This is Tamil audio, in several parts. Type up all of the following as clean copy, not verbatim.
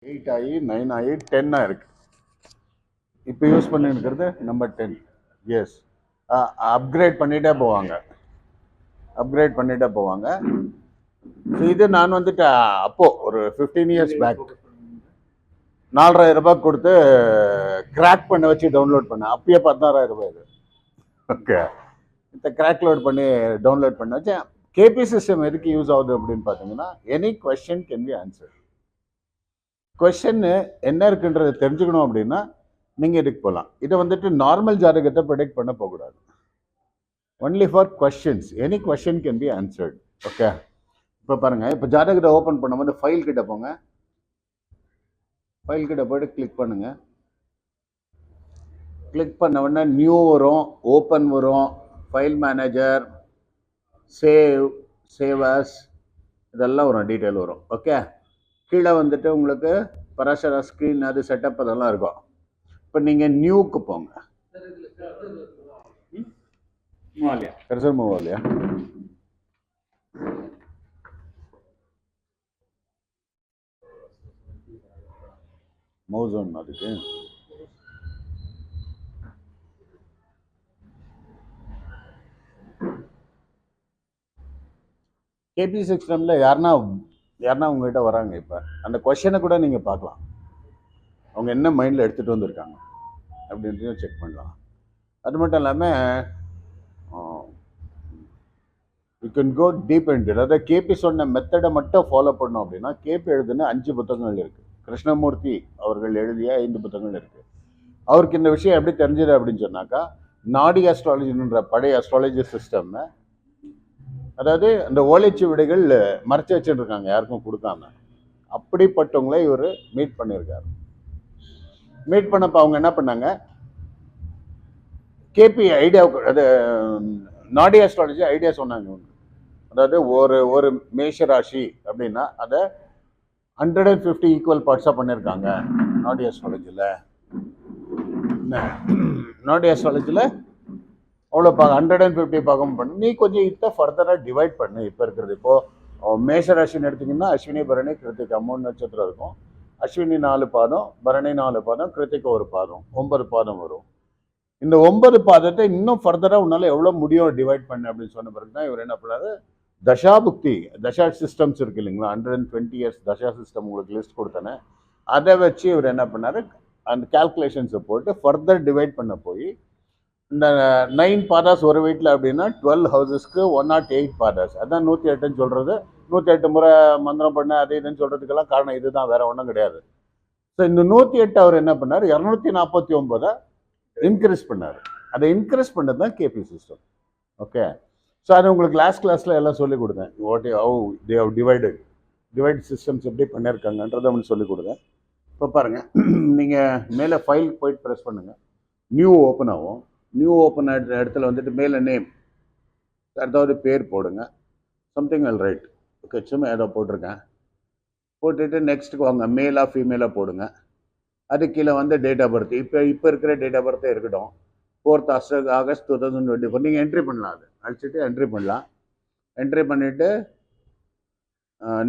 8 ஆகி 9 ஆகி 10 இருக்கு. இப்போ யூஸ் பண்ணிருக்கிறது நம்பர் 10. எஸ், அப்கிரேட் பண்ணிட்டே போவாங்க. இது நான் வந்துட்டு அப்போ ஒரு 15 இயர்ஸ் பேக் 4000 ரூபாய் கொடுத்து கிராக் பண்ண வச்சு டவுன்லோட் பண்ணேன். அப்பயே 16,000 ரூபாய் இது. ஓகே, இந்த கிராக் லோட் பண்ணி டவுன்லோட் பண்ண வச்சேன். கேபி சிஸ்டம் எதுக்கு யூஸ் ஆகுது அப்படின்னு பார்த்தீங்கன்னா, any question can be answer. Question என்ன இருக்குன்றதை தெரிஞ்சுக்கணும் அப்படின்னா நீங்கள் இதுக்கு போகலாம். இதை வந்துட்டு நார்மல் ஜாதகத்தை ப்ரெடிக்ட் பண்ண போகக்கூடாது. Only for questions, any question can be answered. Okay, இப்போ பாருங்கள், இப்போ ஜாதகத்தை ஓப்பன் பண்ணும்போது ஃபைல் கிட்ட போங்க. ஃபைல் கிட்ட போய்ட்டு கிளிக் பண்ணுங்கள். கிளிக் பண்ண உடனே நியூ வரும், ஓப்பன் வரும், ஃபைல் மேனேஜர், சேவ் அஸ், இதெல்லாம் வரும், டீட்டெயில் வரும். ஓகே, கீழே வந்துட்டு உங்களுக்கு பராசரா ஸ்க்ரீன் அது செட்டப் அதெல்லாம் இருக்கும். இப்போ நீங்கள் நியூக்கு போங்க. கர்சர் மூவ் ஆகலையா? மவுஸ் ஒன் அதுக்கு கேபி சிஸ்டம்ல யாருன்னா உங்ககிட்ட வராங்க. இப்போ அந்த கொஸ்டினை கூட நீங்கள் பார்க்கலாம், அவங்க என்ன மைண்டில் எடுத்துகிட்டு வந்திருக்காங்க அப்படின்றதையும் செக் பண்ணலாம். அது மட்டும் இல்லாமல் you can go deep into it. அதாவது கேபி சொன்ன மெத்தடை மட்டும் ஃபாலோ பண்ணோம் அப்படின்னா, கேபி எழுதுன 5 புத்தகங்கள் இருக்குது. கிருஷ்ணமூர்த்தி அவர்கள் எழுதிய 5 புத்தகங்கள் இருக்குது. அவருக்கு இந்த விஷயம் எப்படி தெரிஞ்சது அப்படின்னு சொன்னாக்கா, நாடி அஸ்ட்ராலஜின்ற பழைய அஸ்ட்ராலஜி சிஸ்டம், அதாவது அந்த ஓலைச்சுவடிகள் மறைச்சு வச்சுட்டு இருக்காங்க, யாருக்கும் கொடுக்காம. அப்படிப்பட்டவங்கள இவர் மீட் பண்ணியிருக்காரு. மீட் பண்ணப்ப அவங்க என்ன பண்ணாங்க, கேபி ஐடியா, அது நாடி அஸ்ட்ராலஜி ஐடியா சொன்னாங்க. அதாவது ஒரு மேஷ ராசி அப்படின்னா அதை 150 ஈக்குவல் பார்ட்ஸாக பண்ணியிருக்காங்க நாடி அஸ்ட்ராலஜியில். நாடி அஸ்ட்ராலஜியில் அவ்வளோ 150 பாகம் பண்ணு. நீ கொஞ்சம் இதை ஃபர்தராக டிவைட் பண்ணு. இப்போ இருக்கிறது, இப்போது மேஷராசின்னு எடுத்திங்கன்னா அஸ்வினி, பரணி, கிருத்திகா 3 நட்சத்திரம் இருக்கும். அஸ்வினி 4 பாதம், பரணி 4 பாதம், கிருத்திகா 1 பாதம், 9 பாதம் வரும். இந்த 9 பாதத்தை இன்னும் ஃபர்தராக உன்னால் எவ்வளோ முடியும் டிவைட் பண்ணு அப்படின்னு சொன்ன பிறகு தான் இவர் என்ன பண்ணாரு, தசாபுக்தி, தசா சிஸ்டம்ஸ் இருக்கு இல்லைங்களா, 120 இயர்ஸ் தசா சிஸ்டம் உங்களுக்கு லிஸ்ட் கொடுத்தேனே, அதை வச்சு இவர் என்ன பண்ணார், அந்த கால்குலேஷன்ஸை போட்டு ஃபர்தர் டிவைட் பண்ண போய் இந்த 9 பாதாஸ் ஒரு வீட்டில் அப்படின்னா 12 ஹவுசஸ்க்கு 108 பாதாஸ். அதான் 108ன்னு சொல்கிறது. 108 முறை மந்திரம் பண்ண அது இதுன்னு சொல்கிறதுக்கெல்லாம் காரணம் இதுதான், வேற ஒன்றும் கிடையாது. ஸோ இந்த 108 அவர் என்ன பண்ணார், 249 இன்க்ரீஸ் பண்ணார். அதை இன்க்ரீஸ் பண்ணது தான் கேபி சிஸ்டம். ஓகே, ஸோ அது உங்களுக்கு லாஸ்ட் கிளாஸில் எல்லாம் சொல்லிக் கொடுத்தேன். தே ஹவ் டிவைட் சிஸ்டம்ஸ் எப்படி பண்ணியிருக்காங்கன்றதை அவனுக்கு சொல்லிக் கொடுத்தேன். இப்போ பாருங்கள், நீங்கள் மேலே ஃபைல் போயிட்டு ப்ரெஸ் பண்ணுங்கள், நியூ ஓப்பன் ஆகும். நியூ ஓப்பன் ஆகிற இடத்துல வந்துட்டு மேலே நேம், ஏதாவது பேர் போடுங்க, சம்திங் அல் ரைட். ஓகே, சும்மா ஏதோ போட்டிருக்கேன். போட்டுட்டு நெக்ஸ்ட்டுக்கு வாங்க, மேலாக ஃபீமேலாக போடுங்க. அது கீழே வந்து டேட் ஆஃப் பர்த், இப்போ இருக்கிற டேட் ஆஃப் பர்த்தே இருக்கட்டும், 4th August 2024. நீங்கள் என்ட்ரி பண்ணலாம், அது அழிச்சிட்டு என்ட்ரி பண்ணலாம். என்ட்ரி பண்ணிவிட்டு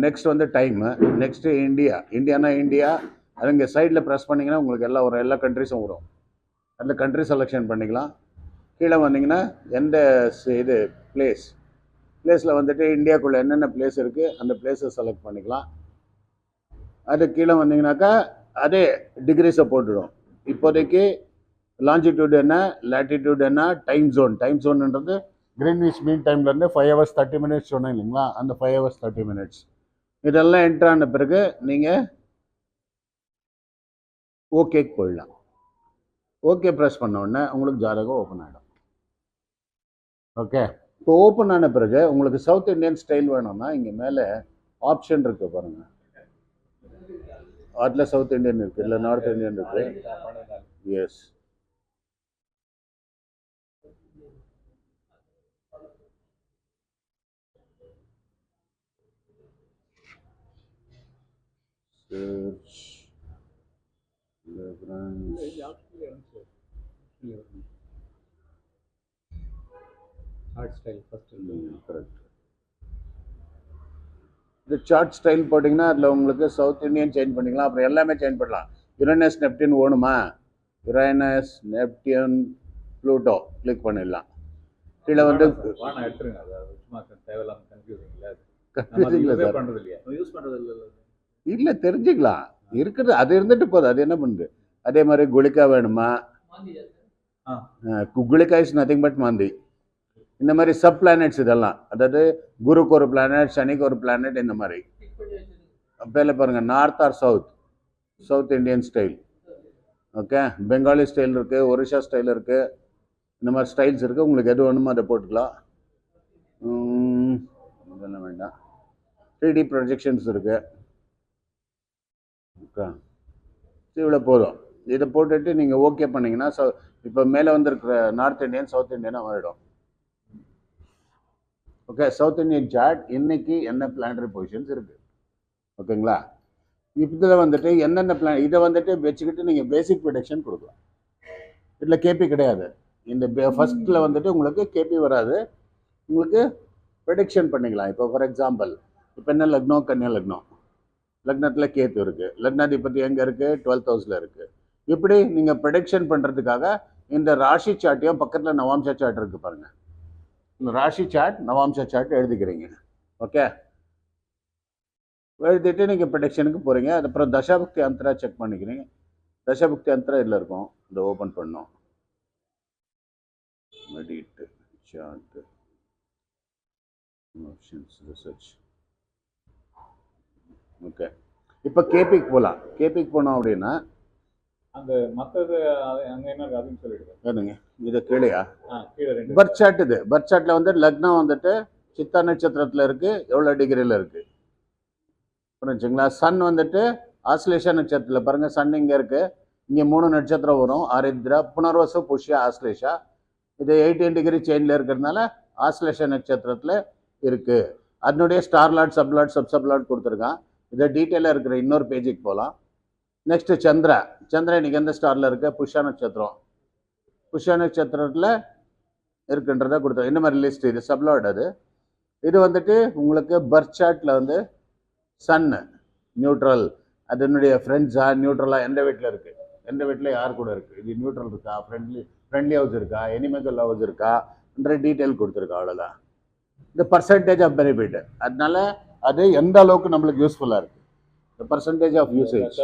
நெக்ஸ்ட் வந்து டைமு, நெக்ஸ்ட்டு இந்தியானா இந்தியா, அது இங்கே சைடில் ப்ரெஸ் பண்ணிங்கன்னா உங்களுக்கு எல்லாம் வரும், எல்லா கண்ட்ரிஸும் வரும். அந்த கண்ட்ரி செலெக்ஷன் பண்ணிக்கலாம். கீழே வந்தீங்கன்னா எந்த இது பிளேஸில் வந்துட்டு இந்தியாவுக்குள்ளே என்னென்ன பிளேஸ் இருக்குது அந்த பிளேஸை செலக்ட் பண்ணிக்கலாம். அது கீழே வந்தீங்கன்னாக்கா அதே டிகிரிஸை போட்டுடும். இப்போதைக்கு லாஞ்சிடியூட் என்ன, லேட்டிடியூட் என்ன, டைம் ஜோன்ன்றது கிரீன்விச் மீன் டைம்லேருந்து 5 hours 30 minutes சொன்னேன் இல்லைங்களா, அந்த 5 hours 30 minutes. இதெல்லாம் என்ட்ரு ஆன பிறகு நீங்கள் ஓகேக்கு போயிடலாம். ஓகே ப்ரெஸ் பண்ண உடனே உங்களுக்கு ஜாதகம் ஓப்பன் ஆகிடும். ஓகே, இப்போ ஓப்பன் ஆன பிறகு உங்களுக்கு சவுத் இந்தியன் ஸ்டைல் வேணும்னா இங்கே மேலே ஆப்ஷன் இருக்கு பாருங்கள், அதில் சவுத் இந்தியன் இருக்குது, இல்லை நார்த் இந்தியன் இருக்குது. Yes, search art style first. correct. இந்த சார்ட் ஸ்டைல் போட்டிங்கன்னா அதில் உங்களுக்கு சவுத் இந்தியன் சேஞ்ச் பண்ணிக்கலாம், அப்புறம் எல்லாமே சேஞ்ச் பண்ணலாம். Uranus Neptune ஓணுமா, Uranus நெப்டியன் Pluto click பண்ணிடலாம். கீழே வந்து இல்லை தெரிஞ்சுக்கலாம் இருக்குது, அது இருந்துட்டு போகுது, அது என்ன பண்ணுது. அதே மாதிரி குளிக்கா வேணுமா, குளிக்கா இஸ் நத்திங் பட் மாந்தி. இந்த மாதிரி சப் பிளானட்ஸ் இதெல்லாம், அதாவது குருக்கு ஒரு பிளானட், சனிக்கு ஒரு பிளானட், இந்த மாதிரி பேர்ல பாருங்க. North or south, south Indian style, okay, Bengali style இருக்கு, ஒரிஷா ஸ்டைல் இருக்கு, இந்த மாதிரி ஸ்டைல்ஸ் இருக்கு. உங்களுக்கு எது வேணுமோ அதை போட்டுக்கலாம். இதெல்லாம் வேண்டாம். 3D ப்ரொஜெக்ஷன்ஸ் இருக்கு, ஓகே, இவ்வளோ போதும். இதை போட்டுட்டு நீங்கள் ஓகே பண்ணீங்கன்னா இப்போ மேலே வந்துருக்கிற நார்த் இந்தியன் சவுத் இந்தியனாக மாறிடும். ஓகே, சவுத் இந்தியன் சார்ட் இன்னைக்கு என்ன பிளானரி பொசிஷன்ஸ் இருக்கு, ஓகேங்களா. இதில் வந்துட்டு என்னென்ன பிளான், இதை வந்துட்டு வச்சுக்கிட்டு நீங்கள் பேசிக் ப்ரொடக்ஷன் கொடுக்கலாம். இதில் கேபி கிடையாது. இந்த ஃபர்ஸ்ட்டில் வந்துட்டு உங்களுக்கு கேபி வராது, உங்களுக்கு ப்ரெடிக்ஷன் பண்ணிக்கலாம். இப்போ ஃபார் எக்ஸாம்பிள், இப்போ என்ன லக்னோ, கன்னியா லக்னோ, லக்னத்தில் கேத்து இருக்குது, லக்னாதிபதி எங்கே இருக்குது, 12th ஹவுஸில் இருக்குது. இப்படி நீங்கள் ப்ரெடிக்ஷன் பண்ணுறதுக்காக இந்த ராசி சார்ட்டையும் பக்கத்தில் நவாம்சா சார்ட் இருக்குது பாருங்கள். இந்த ராசி சார்ட், நவாம்சா சார்ட் எழுதிக்கிறீங்க, ஓகே. எழுதிட்டு நீங்கள் ப்ரெடிக்ஷனுக்கு போகிறீங்க. அதுக்கப்புறம் தசாபுக்தி அந்தரா செக் பண்ணிக்கிறீங்க. தசாபுக்தி அந்தரா இதில் இருக்கும், இதை ஓப்பன் பண்ணோம். மெடிட் சார்ட் ஆப்ஷன்ஸ் ரிசர்ச், ஓகே. இப்போ கேபிக்கு போகலாம். கேபிக்கு போனோம் அப்படின்னா அந்த மற்றது அங்கே என்ன அதுன்னு சொல்லிடுங்க. வேணுங்க, இதை கீழேயா பர்த் சார்ட். இது பர்த் சார்ட்டில் வந்து லக்னம் வந்துட்டு சித்தா நட்சத்திரத்தில் இருக்குது, எவ்வளோ டிகிரியில் இருக்குது புரிஞ்சுங்களா. சன் வந்துட்டு ஆஸ்லேஷா நட்சத்திரத்தில் பாருங்கள், சன் இங்கே இருக்குது, இங்கே 3 நட்சத்திரம் வரும், ஆரித்ரா, புனர்வசு, புஷ்யா, ஆஸ்லேஷா. இது 18 டிகிரி சேஞ்சில் இருக்கிறதுனால ஆஸ்லேஷா நட்சத்திரத்தில் இருக்குது. அதனுடைய ஸ்டார்லாட், சப்லாட், சப்சப்லாட் கொடுத்துருக்கான். இதை டீட்டெயிலாக இருக்கிற இன்னொரு பேஜுக்கு போகலாம். நெக்ஸ்ட்டு சந்திரா, சந்திரா இன்னைக்கு எந்த ஸ்டாரில் இருக்க, புஷ்யா நட்சத்திரம், புஷ்யா நட்சத்திரத்தில் இருக்குன்றதை கொடுத்தோம். இந்த மாதிரி லிஸ்ட், இது சப்லாட். அது இது வந்துட்டு உங்களுக்கு பர்த் சார்ட்டில் வந்து சன்னு நியூட்ரல், அதனுடைய ஃப்ரெண்ட்ஸா நியூட்ரலாக எந்த வீட்டில் இருக்குது, எந்த வீட்டில் யார் கூட இருக்குது, இது நியூட்ரல் இருக்கா, ஃப்ரெண்ட்லி ஹவுஸ் இருக்கா, எனிமிக்கல் ஹவுஸ் இருக்கான்ற டீட்டெயில் கொடுத்துருக்கா, அவ்வளோதான். இந்த பர்சன்டேஜ் ஆஃப் பெனிஃபிட், அதனால அது எந்த அளவுக்கு நம்மளுக்கு யூஸ்ஃபுல்லாக இருக்குது, இந்த பர்சன்டேஜ் ஆஃப் யூசேஜ்.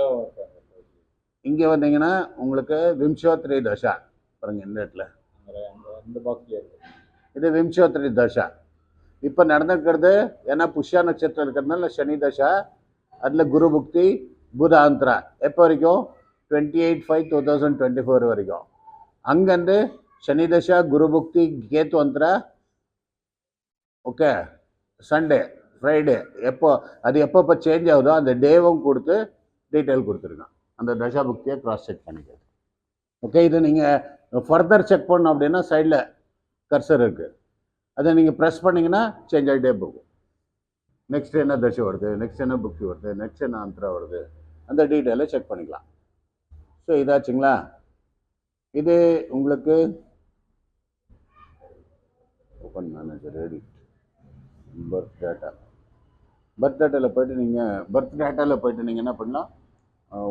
இங்கே வந்தீங்கன்னா உங்களுக்கு விம்சோத்ரி தசா பாருங்க, இந்த இடத்துல இது விம்சோத்ரி தசா இப்போ நடந்துக்கிறது. ஏன்னா புஷ்யா நட்சத்திரம் இருக்கிறதுனால சனி தசா, அதில் குரு புக்தி, புத ஆந்திரா. எப்போ வரைக்கும், 28/5/2024 வரைக்கும். அங்கேருந்து சனி தசா, குரு புக்தி, கேத்து அந்தரா, ஓகே, சண்டே, ஃப்ரைடே, எப்போ அது எப்பப்போ சேஞ்ச் ஆகுதோ அந்த டேவும் கொடுத்து டீட்டெயில் கொடுத்துருக்கான். அந்த தசாபுக்தியை கிராஸ் செக் பண்ணிக்கிறது, ஓகே. இது நீங்கள் ஃபர்தர் செக் பண்ணோம் அப்படின்னா சைடில் கர்சர் இருக்குது, அதை நீங்கள் ப்ரெஸ் பண்ணிங்கன்னா சேஞ்ச் ஆகிட்டே போகும். நெக்ஸ்ட் என்ன தசை வருது, நெக்ஸ்ட் என்ன புக்தி வருது, நெக்ஸ்ட் என்ன அந்தரா வருது, அந்த டீட்டெயிலை செக் பண்ணிக்கலாம். ஸோ இதாச்சுங்களா. இது உங்களுக்கு open manager edit birth data. Birth டேட்டாவில் போய்ட்டு நீங்கள் என்ன பண்ணலாம்,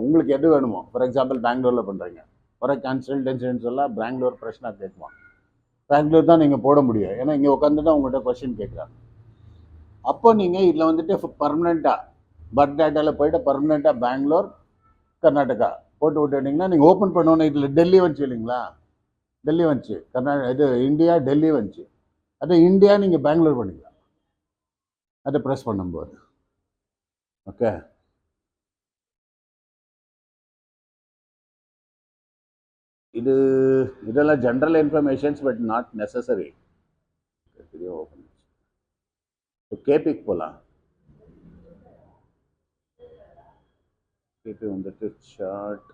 உங்களுக்கு எது வேணுமோ. ஃபார் எக்ஸாம்பிள் பெங்களூரில் பண்ணுறீங்க, வர கன்சல்டன்சின்னு எல்லாம் பெங்களூர் பிரச்சனை கேட்குமா, பெங்களூர் தான் நீங்கள் போட முடியும், ஏன்னா இங்கே உட்காந்து தான் உங்கள்கிட்ட கொஸ்டின் கேட்குறாங்க. அப்போ நீங்கள் இதில் வந்துட்டு பர்மனெண்ட்டாக பர்த் டேட்டாவில் போய்ட்டு பர்மனெண்ட்டாக பெங்களூர், கர்நாடகா போட்டு விட்டுட்டிங்கன்னா நீங்கள் ஓப்பன் பண்ணோன்னு இதில் டெல்லி வந்துச்சு இல்லைங்களா, டெல்லி வந்துச்சு, இது இந்தியா டெல்லி வந்துச்சு, அது இந்தியா நீங்கள் பெங்களூர் பண்ணிக்கலாம் அதை ப்ரெஸ் பண்ணும்போது, ஓகே. இதெல்லாம் general informations but not necessary. Open கேபிக்கு போகலாம். கேபி வந்துட்டு சார்ட்.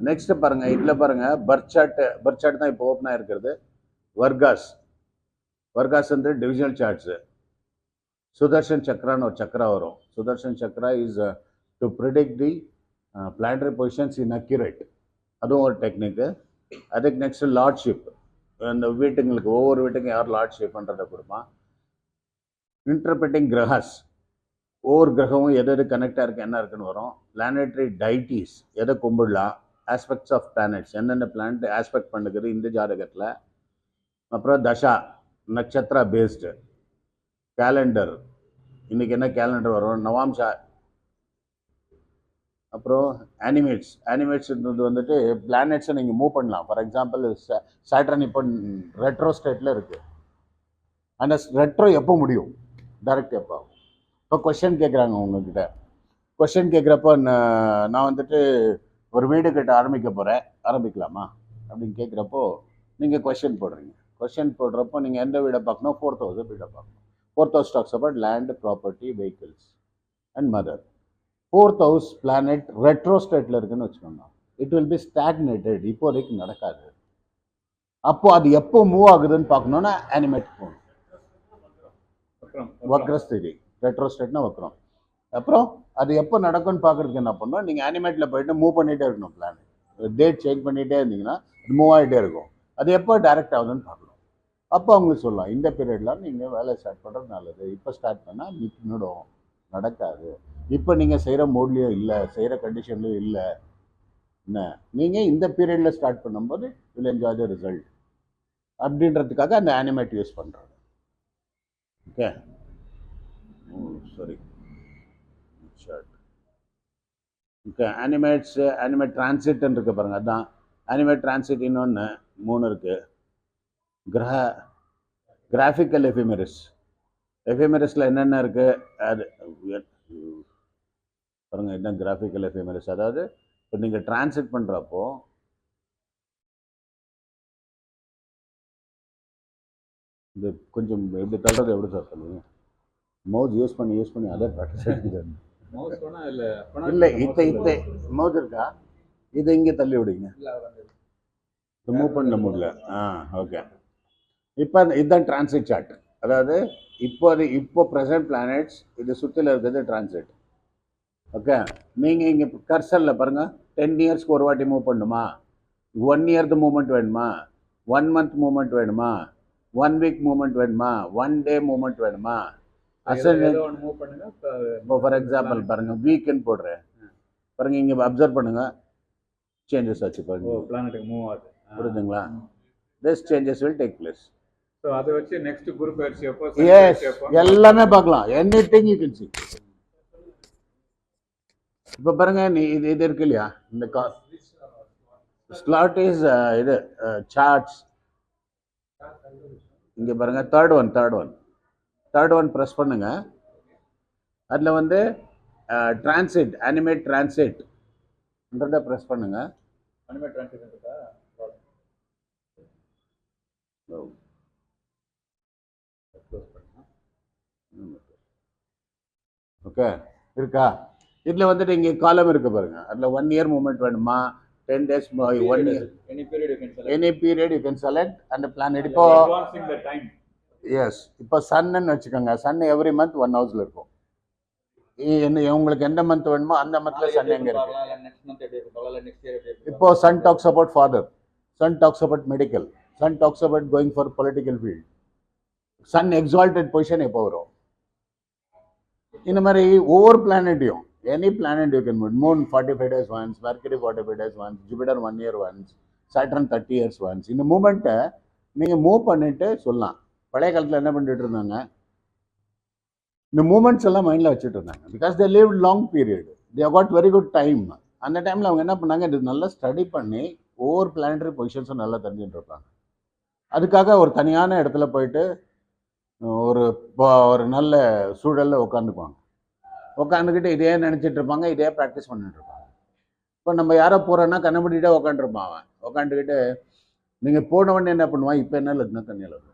நெக்ஸ்ட் பாருங்க, இதில் பாருங்க பர்த் சார்ட் தான் இப்போ ஓப்பன் ஆகிருக்கிறது. வர்காஸ் வந்து டிவிஷனல் சார்ட்ஸு. சுதர்ஷன் சக்ரான்னு ஒரு சக்ரா வரும். Sudarshan chakra is to predict the planetary positions in accurate, அதுவும் ஒரு டெக்னிக்கு. அதுக்கு நெக்ஸ்ட் லார்ட்ஷிப், அந்த வீட்டுங்களுக்கு ஒவ்வொரு வீட்டுக்கும் யார் லார்ட்ஷிப்ன்றதை கொடுப்பான். இன்டர்பிரட்டிங் கிரகாஸ், ஒவ்வொரு கிரகமும் எது எது கனெக்டாக இருக்குது என்ன இருக்குன்னு வரும். பிளானட்ரி டைட்டிஸ், எதை கும்பிடலாம், ஆஸ்பெக்ட்ஸ் ஆஃப் பிளானட்ஸ், என்னென்ன பிளானட் ஆஸ்பெக்ட் பண்ணுக்குது இந்த ஜாதகத்தில். அப்புறம் தசா, நட்சத்திரா பேஸ்டு கேலண்டர், இன்றைக்கி என்ன கேலண்டர் வரும், நவாம்சா. அப்புறம் ஆனிமேட்ஸ்ன்றது வந்துட்டு பிளானட்ஸை நீங்கள் மூவ் பண்ணலாம். ஃபார் எக்ஸாம்பிள் சாட்டர்ன் இப்போ ரெட்ரோ ஸ்டேட்டில் இருக்குது. அந்த ரெட்ரோ எப்போ முடியும், டைரக்ட் எப்போ. இப்போ கொஸ்டின் கேட்குறாங்க உங்ககிட்ட, கொஸ்டின் கேட்குறப்போ நான் வந்துட்டு ஒரு வீடு கட்ட ஆரம்பிக்கலாமா அப்படின்னு கேட்குறப்போ நீங்கள் கொஸ்டின் போடுறீங்க. கொஸ்டின் போடுறப்போ நீங்கள் எந்த வீடை பார்க்கணும், 4th house வீடை பார்க்கணும். 4th house talks about land, property, vehicles and mother. 4th house planet retro ஸ்டேட்டில் இருக்குன்னு வச்சுக்கோங்க. இட் வில் பி ஸ்டாக்னேட்டட், இப்போதைக்கு நடக்காது. அப்போ அது எப்போ மூவ் ஆகுதுன்னு பார்க்கணுன்னா அனிமேட் போகணும். வக்ரஸ்திதி, ரெட்ரோ ஸ்டேட்னா வக்ரம். அப்புறம் அது எப்போ நடக்கும்னு பார்க்குறதுக்கு என்ன பண்ணணும், நீங்கள் அனிமேட்டில் போயிட்டு மூவ் பண்ணிகிட்டே இருக்கணும். பிளானட் டேட் சேஞ்ச் பண்ணிகிட்டே இருந்தீங்கன்னா அது மூவ் ஆகிட்டே இருக்கும். அது எப்போ டைரக்ட் ஆகுதுன்னு பார்க்கணும். அப்போ அவங்களுக்கு சொல்லலாம் இந்த பீரியடில் நீங்கள் வேலை ஸ்டார்ட் பண்ணுறது நல்லது, இப்போ ஸ்டார்ட் பண்ணால் நின்றுடும், நடக்காது. இப்போ நீங்கள் செய்கிற மூட்லேயும் இல்லை, செய்கிற கண்டிஷன்லையும் இல்லை, என்ன நீங்கள் இந்த பீரியடில் ஸ்டார்ட் பண்ணும்போது வில் என்ஜாய் த ரிசல்ட் அப்படின்றதுக்காக அந்த அனிமேட் யூஸ் பண்ணுறாங்க. ஓகே, சரி, ஓகே. அனிமேட் டிரான்சிட்னு இருக்கு பாருங்கள், அதுதான் அனிமேட் டிரான்சிட். இன்னொன்று 3 இருக்குது. கிராஃபிக்கல் எஃபிமெரிஸில் என்னென்ன இருக்குது அது பாருங்கள். இதுதான் கிராஃபிக்கல் எஃபிமெரிஸ். அதாவது இப்போ நீங்கள் டிரான்சிட் பண்ணுறப்போ இது கொஞ்சம் எப்படி தள்ளுறது, எப்படி சார் சொல்லுவீங்க? மவுஸ் யூஸ் பண்ணி அதை ப்ராக்டிஸ் இல்லை. இத்த மவுஸ் இருக்கா, இதை இங்கே தள்ளி விடுங்க, மூவ் பண்ண முடியல. ஓகே. இப்போ இதுதான் டிரான்சிட் சார்ட். அதாவது இப்போ ப்ரெசன்ட் பிளானட்ஸ் இது சுற்றில இருக்கிறது டிரான்சிட். ஓகே. நீங்கள் இங்கே கர்சரில் பாருங்கள், 10 இயர்ஸ்க்கு ஒரு வாட்டி மூவ் பண்ணுமா, 1 இயர்க்கு மூவ்மெண்ட் வேணுமா, 1 மந்த் மூவ்மெண்ட் வேணுமா, 1 வீக் மூவ்மெண்ட் வேணுமா, 1 டே மூவ்மெண்ட் வேணுமா. இப்போ ஃபார் எக்ஸாம்பிள் பாருங்கள், வீக்குன்னு போடுறேன் பாருங்கள், இங்கே அப்சர்வ் பண்ணுங்கள், சேஞ்சஸ் ஆச்சு பாருங்கள், பிளானட்டுக்கு மூவ் ஆகுது. புரியுதுங்களா? This changes will take place. So அதை வச்சு நெக்ஸ்ட் குரு பயிற்சி எப்போ, எஸ், எல்லாமே பார்க்கலாம், எனிதிங் யூ கேன் see. இப்போ பாருங்க, இது இருக்கு இல்லையா, இந்த ஸ்லாட் இஸ் இது சார்ட்ஸ். இங்கே பாருங்க, தேர்ட் ஒன் ப்ரெஸ் பண்ணுங்க. அதில் வந்து டிரான்சிட், அனிமேட் டிரான்சிட்ன்றதை ப்ரெஸ் பண்ணுங்க. அனிமேட் டிரான்சிட் இருக்கா? ஓகே, இருக்கா? இதில் வந்துட்டு இங்கே காலம் இருக்கு பாருங்க. அதில் 1 இயர் மூவ்மெண்ட் வேணுமா, 10 days, 1 year, any period you can select and plan it. இப்போ எஸ், இப்போ சன்னு வச்சுக்கோங்க. சன் எவ்ரி மந்த் 1 ஹவுஸ்ல இருக்கும். உங்களுக்கு எந்த மந்த் வேணுமோ அந்த மந்த்ல சன் எங்க இருக்கு. இப்போ sun talks about father, sun talks about medical, sun talks about going for political field. Sun exalted position எப்போ வரும், இந்த மாதிரி ஒவ்வொரு பிளானட்டையும், any planet you can moon 45 days once, Mercury 45 days once, Jupiter 1 year once, Saturn 30 years once. இந்த மூமெண்ட்டை நீங்கள் மூவ் பண்ணிட்டு சொல்லலாம். பழைய காலத்தில் என்ன பண்ணிட்டு இருந்தாங்க, இந்த மூமெண்ட்ஸ் எல்லாம் மைண்டில் வச்சுட்டு இருந்தாங்க. Because they live long period, they got very good time. அந்த டைமில் அவங்க என்ன பண்ணாங்க, இது நல்லா ஸ்டடி பண்ணி ஒவ்வொரு பிளானட்டரி பொசிஷன்ஸும் நல்லா தெரிஞ்சுட்டு இருப்பாங்க. அதுக்காக ஒரு தனியான இடத்துல போயிட்டு ஒரு நல்ல சூழலில் உட்காந்துக்கிட்டு இதே நினச்சிட்டு இருப்பாங்க, இதே ப்ராக்டிஸ் பண்ணிட்டு இருப்பாங்க. இப்போ நம்ம யாரோ போகிறோன்னா கண்ணப்படிட்டே உட்காந்துருப்பான். அவன் உட்காந்துக்கிட்டு நீங்கள் போனவொடனே என்ன பண்ணுவான், இப்போ என்ன லக்னா கன்னியில் இருக்கும்.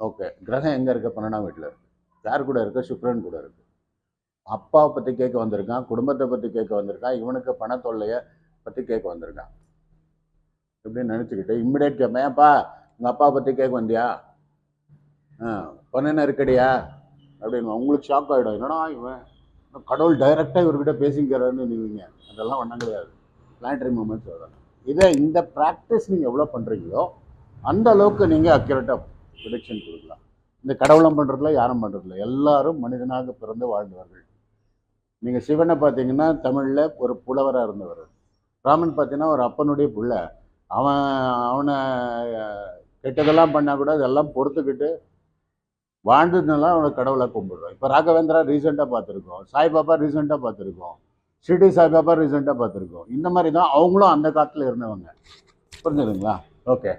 ஓகே, கிரகம் எங்கே இருக்க, 12ஆம் வீட்டில் இருக்குது. யார் கூட இருக்குது, சுக்கிரன் கூட இருக்குது. அப்பாவை பற்றி கேட்க வந்திருக்கான், குடும்பத்தை பற்றி கேட்க வந்திருக்கான், இவனுக்கு பணத்தொல்லையை பற்றி கேட்க வந்திருக்கான். எப்படின்னு நினச்சிக்கிட்டு இம்மிடியேட் கேட்பேன், ஏன்ப்பா உங்கள் அப்பாவை பற்றி கேட்க வந்தியா, பணம் இருக்கடியா அப்படின்னு. உங்களுக்கு ஷாக் ஆகிடும், என்னடா இவன் கடவுள் டைரெக்டாக இவர்கிட்ட பேசிக்கிறாருன்னு நினைவீங்க. அதெல்லாம் ஒன்றும் கிடையாது, பிளானட்டரி மூமெண்ட்ஸ் வரணும். இந்த ப்ராக்டிஸ் நீங்கள் எவ்வளோ பண்ணுறீங்களோ அந்த அளவுக்கு நீங்கள் அக்யூரேட்டாக ப்ரிடிக்ஷன் கொடுக்கலாம். இந்த கடவுளம் பண்ணுறதுல யாரும் பண்ணுறதில்ல. எல்லாரும் மனிதனாக பிறந்து வாழ்ந்தவர்கள். நீங்கள் சிவனை பார்த்தீங்கன்னா தமிழில் ஒரு புலவராக இருந்தவர். ராமன் பார்த்தீங்கன்னா ஒரு அப்பனுடைய புள்ள. அவனை கெட்டதெல்லாம் பண்ணால் கூட அதெல்லாம் பொறுத்துக்கிட்டு வாழ்ந்ததுனால அவனை கடவுளை கும்பிடுறோம். இப்போ ராகவேந்திரா ரீசெண்டாக பார்த்துருக்கோம், சாய்பாபா ரீசெண்டாக பார்த்துருக்கோம், ஷிர்டி சாய்பாபா ரீசெண்டாக பார்த்துருக்கோம். இந்த மாதிரி தான் அவங்களும் அந்த காலத்தில் இருந்தவங்க. புரிஞ்சுதுங்களா? ஓகே,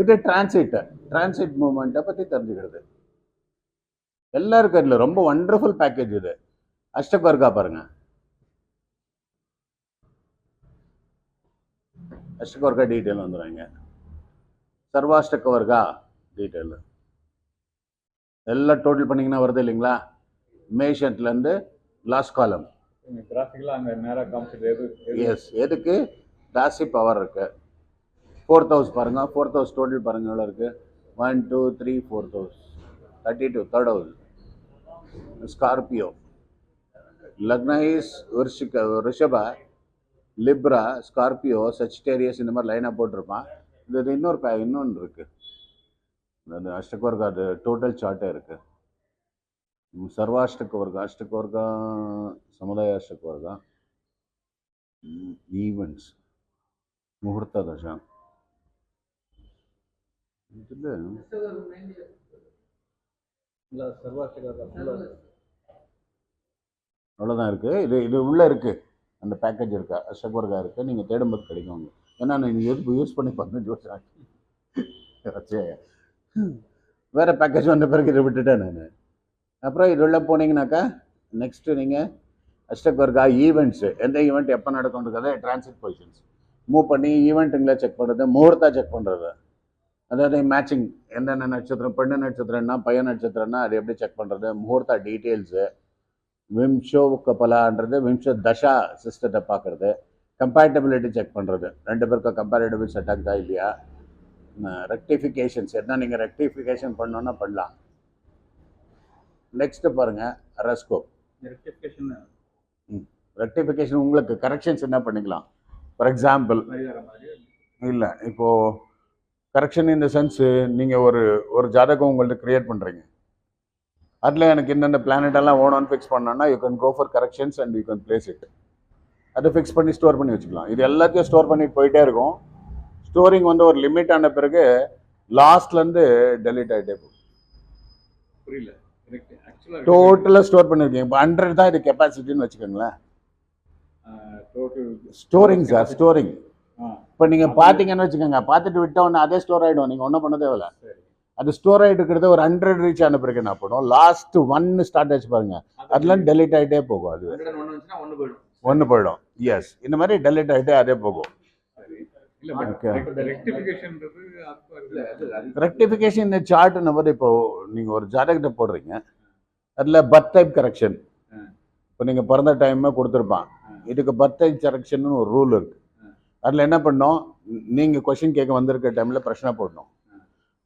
இது டிரான்சிட் மூமெண்ட்டை பற்றி தெரிஞ்சுக்கிறது எல்லாருக்கும் இல்லை. ரொம்ப வண்டர்ஃபுல் பேக்கேஜ் இது. அஷ்டகவர்கா பாருங்க, அஷ்டகவர்கா டீட்டெயில் வந்துடுவாங்க. சர்வாஷ்டகவர்கா டீட்டெயில் எல்லாம் டோட்டல் பண்ணிங்கன்னா வருது இல்லைங்களா? மேஷன்ட்லேருந்து லாஸ்ட் காலம். கிராஃபிக்கலாக அங்கே நேராக காமிச்சிட்டு எஸ், எதுக்கு ராசி பவர் இருக்கு. 4th ஹவுஸ் பாருங்கள், 4th ஹவுஸ் டோட்டல் பாருங்கள் எவ்வளோ இருக்குது. 1 2 3 4th house 32. 3rd house Scorpio. Lagna is Rishabha, Libra, Scorpio, Sagittarius, இந்த மாதிரி லைனாக போட்டிருப்பான். இது இன்னொன்று இருக்குது. அது அஷ்டகவர்கா, அது டோட்டல் சார்ட்டே இருக்குது. அஷ்டகவர்கா சமுதாய அஷ்டகவர்கா ஈவெண்ட்ஸ் முகூர்த்த தசா. இதில் அவ்வளோதான் இருக்குது. இது உள்ளே இருக்குது, அந்த பேக்கேஜ் இருக்கா, அஷ்டகவர்கா இருக்குது. நீங்கள் தேடும்போது கிடைக்கும். ஏன்னா நீங்கள் எதுக்கு யூஸ் பண்ணி 15 வருஷம் ஆச்சு. வேறு பேக்கேஜ் வந்த பிறகு இதை விட்டுட்டேன் நான். அப்புறம் இது உள்ள போனீங்கன்னாக்கா நெக்ஸ்ட்டு நீங்கள் அஷ்டகவர்கா ஈவெண்ட்ஸு, எந்த ஈவெண்ட் எப்போ நடக்கும்ன்றது டிரான்சிட் பொசிஷன்ஸ் மூவ் பண்ணி ஈவெண்ட்டுங்களை செக் பண்ணுறது, முகூர்த்தா செக் பண்ணுறது. அதாவது மேட்சிங், என்னென்ன நட்சத்திரம், பெண்ணு நட்சத்திரம்னா பையன் நட்சத்திரம்னா அது எப்படி செக் பண்ணுறது, முகூர்த்தா டீட்டெயில்ஸு, விம்ஷோ கபலான்றது விம்ஷோ தசா சிஸ்டத்தை பார்க்குறது, கம்பேட்டபிலிட்டி செக் பண்ணுறது, 2 பேருக்கும் கம்பேரிட்டிவ் செட் ஆகுதா இல்லையா. ரெக்டிஃபிகேஷன்ஸ் என்ன நீங்கள் ரெக்டிஃபிகேஷன் பண்ணோன்னா பண்ணலாம். நெக்ஸ்ட்டு பாருங்கள் அரஸ்கோப். ரெக்டிஃபிகேஷன் உங்களுக்கு கரெக்ஷன்ஸ் என்ன பண்ணிக்கலாம். ஃபார் எக்ஸாம்பிள் இல்லை, இப்போது கரெக்ஷன் இன் த சென்ஸு நீங்கள் ஒரு ஜாதகம் உங்கள்ட்ட க்ரியேட் பண்ணுறீங்க. அதில் எனக்கு என்னென்ன பிளானட்டெல்லாம் ஓனோன்னு ஃபிக்ஸ் பண்ணோன்னா you can go for corrections and you can place it. அதை ஃபிக்ஸ் பண்ணி ஸ்டோர் பண்ணி வச்சுக்கலாம். இது எல்லாத்தையும் ஸ்டோர் பண்ணிட்டு போயிட்டே இருக்கும். ஸ்டோரிங் ஒரு லிமிட் ஆன பிறகு லாஸ்ட்லேருந்து டெலிட் ஆகிட்டே போகும். புரியல, டோட்டலாக ஸ்டோர் பண்ணியிருக்கீங்க. இப்போ 100 தான் இது கெப்பாசிட்டின்னு வச்சுக்கோங்களேன். Storing sir, storing. இப்போ நீங்கள் பார்த்தீங்கன்னு வச்சுக்கோங்க, பார்த்துட்டு விட்டோன்னே அதே ஸ்டோர் ஆகிடும். நீங்கள் ஒன்றும் பண்ண தேவையில்ல. அது ஸ்டோர் ஆகிட்டு இருக்கிறது ஒரு 100 ரீச் ஆன பிறகு என்ன பண்ணும், லாஸ்ட் 1 ஸ்டார்ட் ஆச்சு பாருங்க, அதெல்லாம் டெலிட் ஆகிட்டே போகும். அது 1 போயிடும். எஸ், இந்த மாதிரி டெலிட் ஆகிட்டே அதே போகும். ரெக்டிஃபிகேஷன் இந்த சார்ட் நம்பர். இப்போ நீங்கள் ஒரு ஜாதகத்தை போடுறீங்க, அதில் பர்த் டைப் கரெக்ஷன். இப்போ நீங்கள் பிறந்த டைம் கொடுத்துருப்பான். இதுக்கு பர்த் டைப் கரெக்ஷன் ஒரு ரூல் இருக்கு. அதில் என்ன பண்ணோம், நீங்கள் கொஸ்டின் கேட்க வந்திருக்க டைமில் பிரச்சனை போடணும்.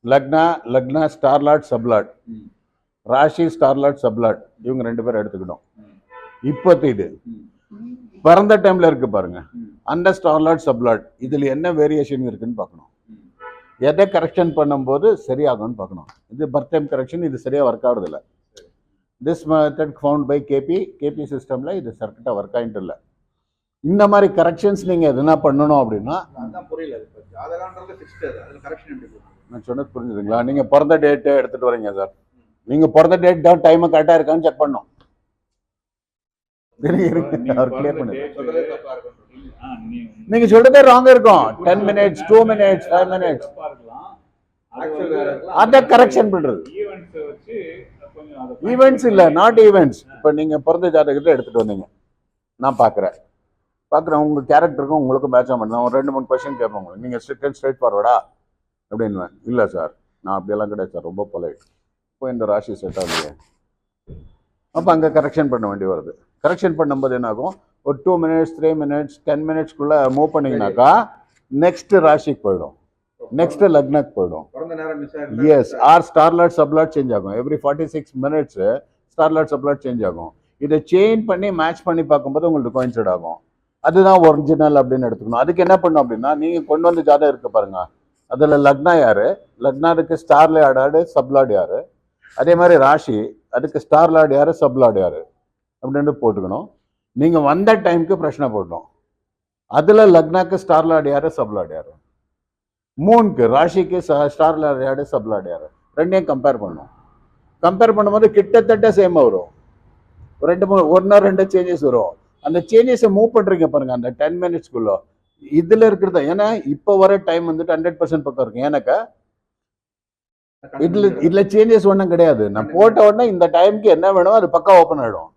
லக்னா ஸ்டார்லாட் சப்லாட், ராஷி ஸ்டார்லாட் சப்லாட், இவங்க 2 பேரும் எடுத்துக்கிட்டோம். இப்போது இது பிறந்த டைம்ல இருக்கு பாருங்க, அந்த ஸ்டார்லாட் சப்லாட், இதுல என்ன வேரியேஷன் இருக்குன்னு பார்க்கணும். எதை கரெக்ஷன் பண்ணும்போது சரியாகும்னு பார்க்கணும். இது பர்த் டைம் கரெக்ஷன், இது சரியா ஒர்க் ஆகுறது இல்லை. This method found by KP சிஸ்டம்ல இது சர்க்கிட்டா ஒர்க் ஆகிட்டு இல்லை. இந்த மாதிரி கரெக்ஷன்ஸ் நீங்க எதுனா பண்ணணும் அப்படின்னா, நான் சொன்னது புரிஞ்சுதுங்களா? நீங்க பிறந்த டேட்டு எடுத்துட்டு வரீங்க சார், நீங்க பிறந்த டேட் தான் டைம் கரெக்டா இருக்கான்னு செக் பண்ணணும். நீங்க சொல்றதே ராங் இருக்கும். 10 minutes 2 minutes 5 minutes அத கரெக்ஷன் பண்றது. ஈவெண்ட்ஸ் இல்ல, நாட் ஈவெண்ட்ஸ். இப்ப நீங்க பிறந்த ஜாதகத்தை எடுத்துட்டு வந்தீங்க, நான் பாக்குறேன் உங்க கேரக்டருக்கும் உங்களுக்கும் மேட்ச் ஆக மாட்டேன். ஒரு 2-3 கொஸ்டின் கேட்பாங்க. நீங்க ஸ்ட்ரெயிட் ஃபார்வர்டா அப்படின்னு. இல்ல சார், நான் அப்படியெல்லாம் கிடையாது சார், ரொம்ப பொலைட். இப்போ இந்த ராசி செட் ஆகலையே, அப்போ அங்கே கரெக்ஷன் பண்ண வேண்டி வருது. கரெக்ஷன் பண்ணும்போது என்ன ஆகும், ஒரு 2 minutes 3 minutes 10 minutesக்குள்ள மூவ் பண்ணிங்கனாக்கா நெக்ஸ்ட் ராசிக்கு போயிடும், நெக்ஸ்ட் லக்னக்கு போயிடும். எஸ், ஆர் ஸ்டார்லாட் சப்லாட் சேஞ்ச் ஆகும். எவ்ரி 46 minutes ஸ்டார்லாட் சப்லாட் சேஞ்ச் ஆகும். இதை சேஞ்ச் பண்ணி மேட்ச் பண்ணி பார்க்கும்போது உங்களுக்கு கோயின்சைட் ஆகும். அதுதான் ஒரிஜினல் அப்படின்னு எடுத்துக்கணும். அதுக்கு என்ன பண்ணும் அப்படின்னா, நீங்க கொண்டு வந்து ஜாதகம் இருக்கு பாருங்க, அதுல லக்னா யாரு, லக்னா இருக்கு, ஸ்டார்ல யாரு, சப்லாட் யாரு, அதே மாதிரி ராசி, அதுக்கு ஸ்டார் லார்டு யாரு, சப் லார்டு யாரு அப்படின்னு போட்டுக்கணும். நீங்க வந்த டைமுக்கு பிரச்சனை போடணும். அதுல லக்னாக்கு ஸ்டார் லார்டு யாரு, சப் லார்டு யாரு, மூணுக்கு ராசிக்கு ஸ்டார் லார்டு யாரு, சப் லார்டு யாரு, ரெண்டையும் கம்பேர் பண்ணணும். கம்பேர் பண்ணும்போது கிட்டத்தட்ட சேமா வரும். ஒன்னா ரெண்டு சேஞ்சஸ் வரும். அந்த சேஞ்சஸை மூவ் பண்றீங்க பாருங்க அந்த 10 மினிட்ஸ்க்குள்ள. இதுல இருக்கிறது ஏன்னா இப்போ வர டைம் வந்துட்டு 100% பக்கம் இருக்கு. ஏன்னாக்கா இதுல சேஞ்சஸ் ஒன்றும் கிடையாது. நான் போட்ட உடனே இந்த டைமுக்கு என்ன வேணுமோ அது பக்கா ஓப்பன் ஆயிடும்.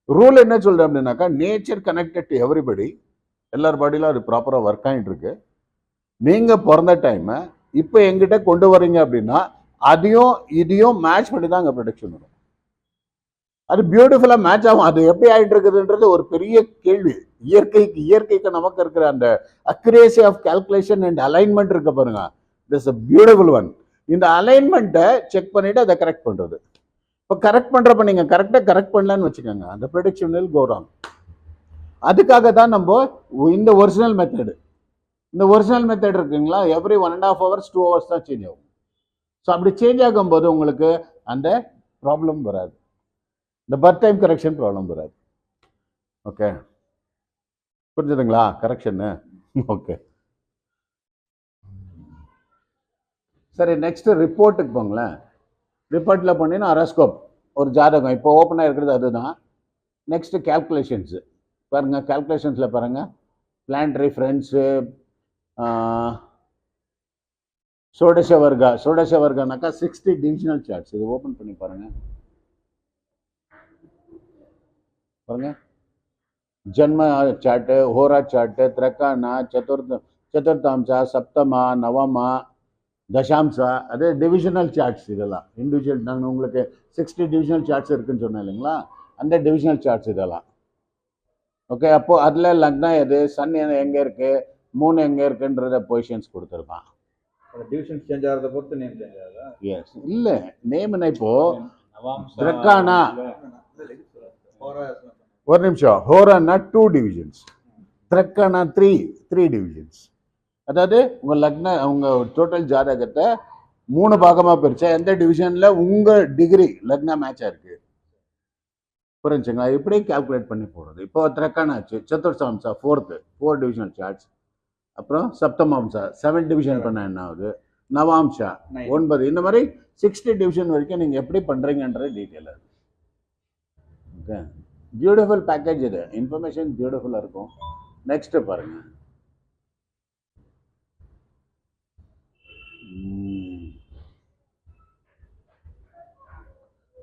ரூல் என்ன சொல்றேன் அப்படின்னாக்கா, நேச்சர் கனெக்டட் டு எவ்ரிபடி, எல்லார் பாடியிலும் அது ப்ராப்பரா ஒர்க் ஆகிட்டு இருக்கு. நீங்க பிறந்த டைம் இப்போ எங்கிட்ட கொண்டு வரீங்க அப்படின்னா அதையும் இதையும் மேட்ச் பண்ணி தான் அங்கே ப்ரொடக்ஷன் வரும். அது பியூட்டிஃபுல்லா மேட்ச் ஆகும். அது எப்படி ஆயிட்டு இருக்குதுன்றது ஒரு பெரிய கேள்வி. இயற்கைக்கு நமக்கு இருக்கிற அந்த accuracy of calculation and alignment இருக்க பாருங்க, இட்ஸ் a பியூட்டிஃபுல் ஒன். இந்த அலைன்மெண்ட்டை செக் பண்ணிட்டு அதை கரெக்ட் பண்றது. இப்போ கரெக்ட் பண்றப்ப நீங்க கரெக்ட் பண்ணலன்னு வச்சுக்கோங்க, அந்த ப்ரெடிக்ஷன் வில் கோ ராங். அதுக்காக தான் நம்ம இந்த ஒரிஜினல் மெத்தட் இருக்குங்களா, எவ்ரி 1.5 hours 2 hours தான் சேஞ்ச் ஆகும். ஸோ அப்படி சேஞ்ச் ஆகும்போது உங்களுக்கு அந்த ப்ராப்ளம் வராது, இந்த பர்த் டைம் கரெக்ஷன் ப்ராப்ளம் வராது. ஓகே, புரிஞ்சுதுங்களா கரெக்ஷன்னு? ஓகே சரி, நெக்ஸ்ட் ரிப்போர்ட்டுக்கு போங்களேன். ரிப்போர்ட்டில் பண்ணினா அரஸ்கோப் ஒரு ஜாதகம் இப்போ ஓப்பனாக இருக்கிறது அதுதான். நெக்ஸ்ட் கேல்குலேஷன்ஸ் பாருங்க. கேல்குலேஷன்ஸில் பாருங்க, பிளான்டரி ஃப்ரெண்ட்ஸு, சோடச வர்கானாக்கா 60 டிவிஷனல் சார்ட்ஸ். இது ஓப்பன் பண்ணி பாருங்க. ஜன்ம சார்ட்டு, ஹோரா சார்ட்டு, திரக்கானா, சதுர்த்தாம்சா, சப்தமா, நவமா, தசாம்சா, அது டிவிஷனல் சார்ட்ஸ். இதெல்லாம் இண்டிவிஜுவல். நாங்கள் உங்களுக்கு 60 டிவிஷனல் சார்ட்ஸ் இருக்குன்னு சொன்னேன் இல்லைங்களா, அந்த டிவிஷனல் சார்ட்ஸ் இதெல்லாம். ஓகே, அப்போ அதில் லக்னா எது, சன் எங்கே இருக்கு, மூணு எங்கே இருக்குன்றத பொசிஷன்ஸ் கொடுத்துருப்பான். டிவிஷன் சேஞ்ச் ஆகிறத பொறுத்து நேம் சேஞ்ச் ஆகுதா? எஸ், இல்லை நேம்னா இப்போ திரக்கானா, ஒரு நிமிஷம், ஹோரானா 2 டிவிஷன்ஸ், திரக்கானா 3 டிவிஷன்ஸ். அதாவது உங்க லக்ன உங்க டோட்டல் ஜாதகத்தை 3 பாகமா பிரிச்சா எந்த டிவிஷன்ல உங்க டிகிரி லக்னா மேட்சா இருக்கு, புரிஞ்சுங்களா? இப்படி கால்குலேட் பண்ணி போடுறது. இப்போ திரக்கானாச்சு, சதுர்த்தாம்சா 4 டிவிஷனல் சார்ட்ஸ், அப்புறம் சப்தமாம்சா 7 டிவிஷன் பண்ண என்ன ஆகுது, நவாம்சா 9, இந்த மாதிரி 60 டிவிஷன் வரைக்கும் நீங்க எப்படி பண்றீங்கன்ற டீட்டெயில். ஓகே, பியூட்டிஃபுல் பேக்கேஜ் இது, இன்ஃபர்மேஷன் பியூட்டிஃபுல்லா இருக்கும். நெக்ஸ்ட் பாருங்க,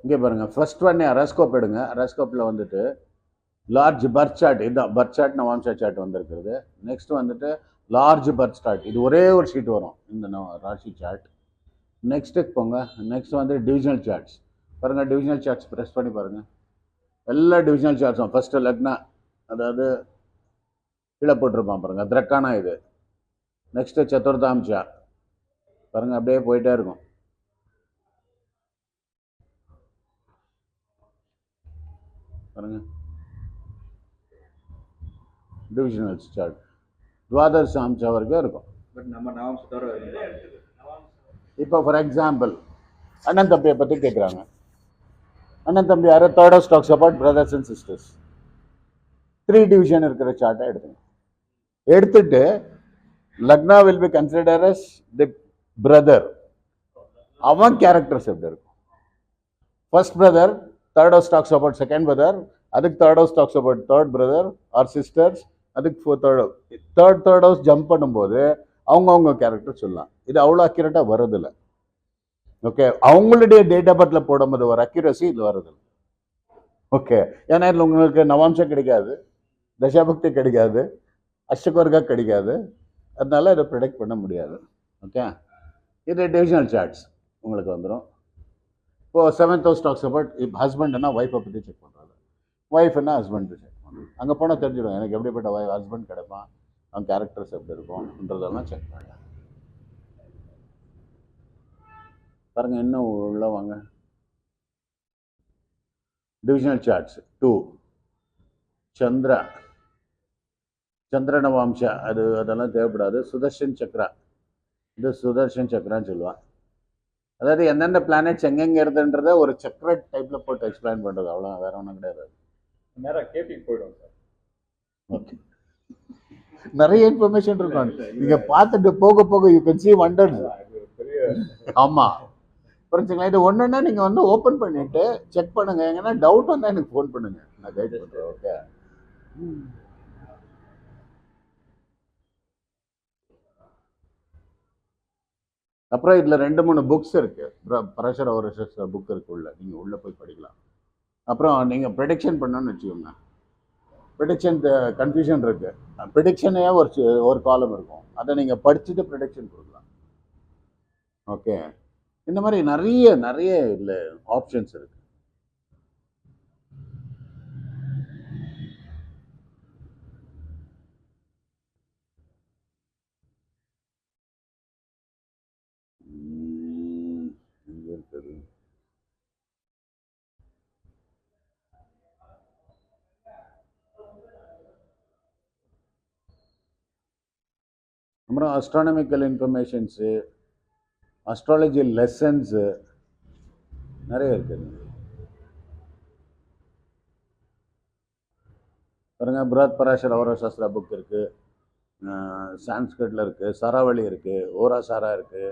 இங்கே பாருங்க. ஃபர்ஸ்ட் ஒன்னே அரஸ்கோப் எடுங்க. அரஸ்கோப்பில் வந்துட்டு லார்ஜ் பர்த் சார்ட், இதுதான் பர்த் சார்ட், நவாம்சா சார்ட் வந்திருக்கிறது. நெக்ஸ்ட் வந்துட்டு லார்ஜ் பர்த் சார்ட், இது ஒரே ஒரு ஷீட் வரும் இந்த ராசி சார்ட். நெக்ஸ்ட்டுக்கு போங்க. நெக்ஸ்ட் வந்து டிவிஷனல் சார்ட்ஸ் பாருங்க. டிவிஷனல் சார்ட்ஸ் ப்ரெஸ் பண்ணி பாருங்க. எல்லா டிவிஷனல் சார்ட்ஸும் ஃபர்ஸ்ட் லக்னா, அதாவது கீழே போட்டிருப்பான் பாருங்க, திரக்கானா இது. நெக்ஸ்ட் சதுர்தாம்சா பாருங்க, அப்படியே போயிட்டே இருக்கும். பாருங்க டிவிஷனல் சார்ட் துவாதசாம்சா வரைக்கும் இருக்கும். பட் நம்ம நவாம்சத்தோட இப்போ ஃபார் எக்ஸாம்பிள் அண்ணன் தம்பியை பற்றி கேட்குறாங்க. அண்ணன் தம்பி யாரு, third house talks about brothers and sisters. 3 division இருக்கிற சார்ட்டை எடுத்துட்டு lagna will be consider as the brother. அவன் கேரக்டர்ஸ் எப்படி இருக்கும்? First brother, third house talks about second brother, அதுக்கு third house talks about third brother or sisters, அதுக்கு தேர்ட் ஹவுஸ் ஜம்ப் பண்ணும்போது அவங்க கேரக்டர் சொல்லலாம். இது அவ்வளோ அக்யூரேட்டாக வருதில்லை. ஓகே, அவங்களுடைய டேட் ஆஃப் பர்த்ல போடும்போது ஒரு அக்யூரசி இது வருதில்லை. ஓகே, ஏன்னா இதில் உங்களுக்கு நவாம்சம் கிடைக்காது, தசாபக்தி கிடைக்காது, அஷ்டகவர்கா கிடைக்காது, அதனால இதை ப்ரிடிக்ட் பண்ண முடியாது. ஓகே, இது டிவிஷனல் சார்ட்ஸ் உங்களுக்கு வந்துடும். இப்போது 7th ஹவுஸ் டாக்ஸ் அபவுட் இப்போ ஹஸ்பண்ட்னா ஒய்ஃபை பற்றி செக் பண்ணுறது, ஒய்ஃப்னா ஹஸ்பண்ட் செக் பண்ணுறது. அங்கே போனால் தெரிஞ்சிடும் எனக்கு எப்படிப்பட்ட ஹஸ்பண்ட் கிடைப்பான், அவன் கேரக்டர்ஸ் எப்படி இருக்கும்ன்றதெல்லாம் செக் பண்ணலாம். பாருங்க, இன்னும் உள்ள வாங்க. டிவிஷனல் சார்ட்ஸ் 2 சந்திரனவாம்சா, அதெல்லாம் தேவைப்படாது. சுதர்ஷன் சக்ரா, இது சுதர்ஷன் சக்ரான்னு சொல்லுவான். அதாவது எந்தெந்த பிளானட்ஸ் எங்கெங்க இருதுன்றத ஒரு செக்ரெட் டைப்ல போட்டு எக்ஸ்பிளைன் பண்றது, அவ்வளோ, வேற ஒன்றும் கிடையாது. நேரா கேபிக்கு போயிடும் சார். ஓகே, நிறைய இன்ஃபர்மேஷன் இருக்கும். நீங்க பார்த்துட்டு போக போக யூ கேன் see wonders. அது பெரிய ஆமா, புரிஞ்சுங்களா? இது ஒண்ணுன்னா நீங்க வந்து ஓபன் பண்ணிட்டு செக் பண்ணுங்க. எங்கன்னா டவுட் வந்தா எனக்கு ஃபோன் பண்ணுங்க, நான் கைட் பண்றேன். ஓகே. அப்புறம் இதுல 2-3 புக்ஸ் இருக்கு. ப்ரெஷர் ஓவர் புக் இருக்கு உள்ள, நீங்க உள்ள போய் படிக்கலாம். அப்புறம் நீங்க ப்ரெடிக்ஷன் பண்ணணும்னு வச்சுக்கோங்க. ப்ரெடிக்ஷன் கன்ஃபியூஷன் இருக்கு. ப்ரெடிக்ஷனே ஒரு காலம் இருக்கும், அதை நீங்க படிச்சுட்டு ப்ரெடிக்ஷன் கொடுக்கலாம். ஓகே, இந்த மாதிரி நிறைய நிறைய இல்ல ஆப்ஷன்ஸ் இருக்கு. எங்க இருக்குது? அப்புறம் அஸ்ட்ரானமிக்கல் இன்ஃபர்மேஷன்ஸு, அஸ்ட்ராலஜி லெசன்ஸு நிறைய இருக்குது. பாருங்க, பிராத் பராசர் அவர சாஸ்திரா புக் இருக்கு, சான்ஸ்கிரிட்ல இருக்கு, சராவளி இருக்கு, ஓரா சாரா இருக்கு,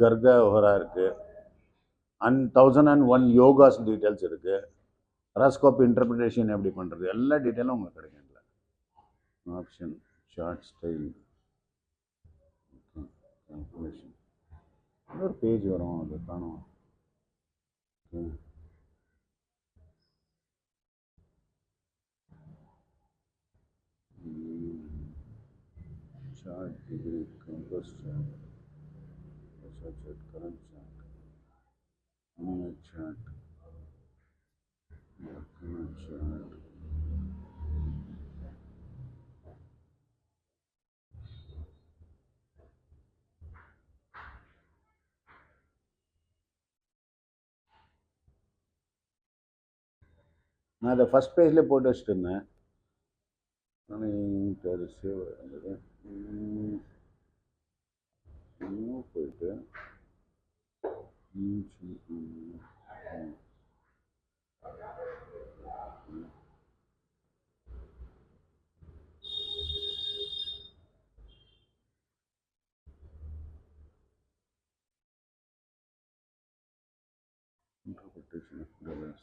கர்கா ஓரா இருக்கு, 1001 யோகாஸ் டீட்டெயில்ஸ் இருக்கு, ஹராஸ்கோப் இன்டர்பிரிட்டேஷன் எப்படி பண்றது, எல்லா டீட்டெயிலும் உங்களுக்கு கிடைக்கும். ஆப்ஷன், சார்ட் ஸ்டைல், இன்ஃபர்மேஷன், ஒரு பேஜ் வரும், அது காணும். chart, degree, compass chart, research chart, current chart, minute chart, document chart. நான் அதை ஃபஸ்ட் பேஜில் போட்டு வச்சுட்டு இருந்தேன். சேவ் இருந்தது. இன்னும் போயிட்டு interpretation of colors.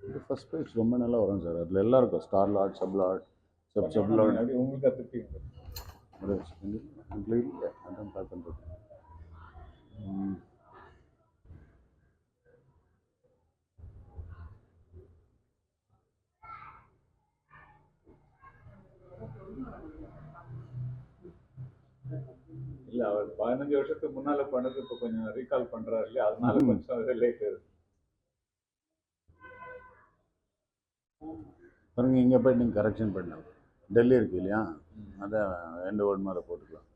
இந்த ஃபர்ஸ்ட் பேஜ் ரொம்ப நல்லா வரும் சார். அதில் எல்லாம் இருக்கும், star Lord, sub Lord, sub Lord. அப்படி உங்களுக்கு கற்றுப்பீங்க. அதான் பார்த்துட்டு இல்ல, அவர் 15 வருஷத்துக்கு முன்னால பண்ணது இப்போ கொஞ்சம் ரீகால் பண்றாரு இல்லையா, அதனால கொஞ்சம் லேட் ஆகுது. பாருங்க, இங்கே போய் நீங்கள் கரெக்ஷன் பண்ணலாம். டெல்லி இருக்கு இல்லையா, அதை எந்த வேர்டு மாதிரி போட்டுக்கலாம்.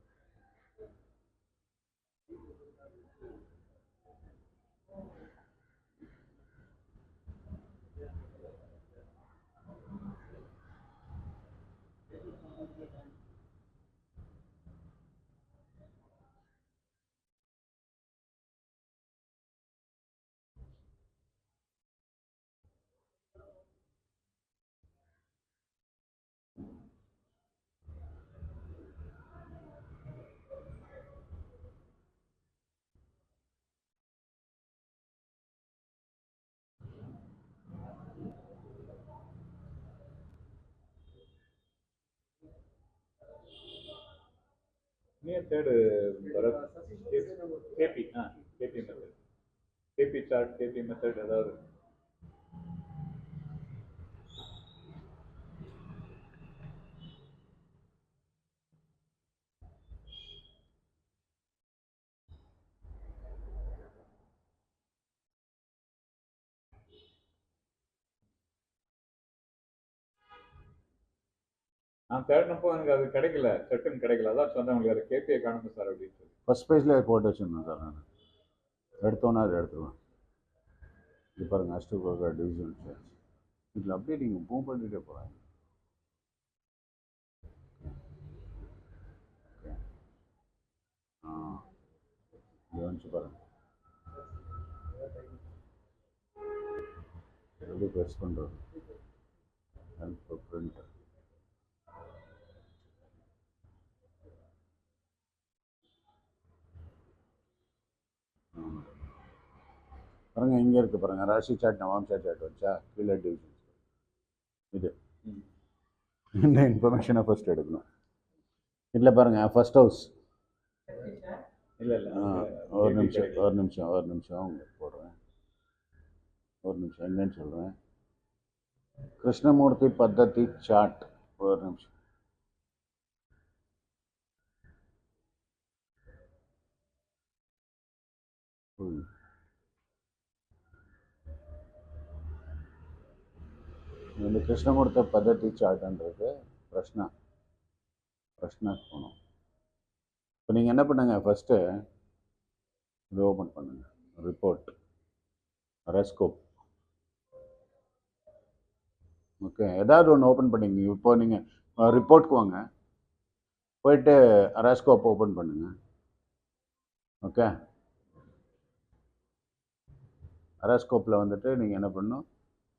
near third Bharat, KP method. KP chart, KP method ஏதாவது நான் தேடினப்போ எனக்கு அது கிடைக்கல, சட்டுன்னு கிடைக்கல. அதான் சொன்னேன் உங்களுக்கு, அது கேபிஐ காணுங்க சார் அப்படின்னு சொல்லி. ஃபர்ஸ்ட் பேஜில் போட்டு வச்சுருந்தேன் சார் நான். எடுத்தோன்னே அதை எடுத்துருவேன். இது பாருங்கள், அஷ்டகோகா டிவிஷன் சார்ஜ். இதில் அப்படியே நீங்கள் மூவ் பண்ணிகிட்டே போகிறாங்க. இது வந்துச்சு பாருங்கள், எப்படி ப்ரெஸ் பண்ணுறது. Help printer. பாருங்கள், இங்கே இருக்குது பாருங்கள், ராசி சாட் நவாம்சா சாட் வச்சா கீழே டிவிஷன். இது இந்த இன்ஃபர்மேஷனை ஃபர்ஸ்ட் எடுக்கணும். இதில் பாருங்கள், ஃபர்ஸ்ட் ஹவுஸ். இல்லை இல்லை, ஒரு நிமிஷம் உங்களுக்கு போடுறேன். ஒரு நிமிஷம் என்னன்னு சொல்கிறேன். கிருஷ்ணமூர்த்தி பத்ததி சாட். ஒரு நிமிஷம். இந்த கிருஷ்ணமூர்த்தி பத்ததி சார்ட்ன்றது பிரஷ்னா போகணும். இப்போ நீங்கள் என்ன பண்ணுங்க, ஃபஸ்ட்டு இது ஓப்பன் பண்ணுங்க, ரிப்போர்ட் ரெஸ்கோப். ஓகே, ஏதாவது ஒன்று ஓப்பன் பண்ணிங்க. இப்போ நீங்கள் ரிப்போர்ட்க்கு வாங்க, போயிட்டு ரெஸ்கோப் ஓப்பன் பண்ணுங்க. ஓகே, ரெஸ்கோப்பில் வந்துட்டு நீங்கள் என்ன பண்ணணும்,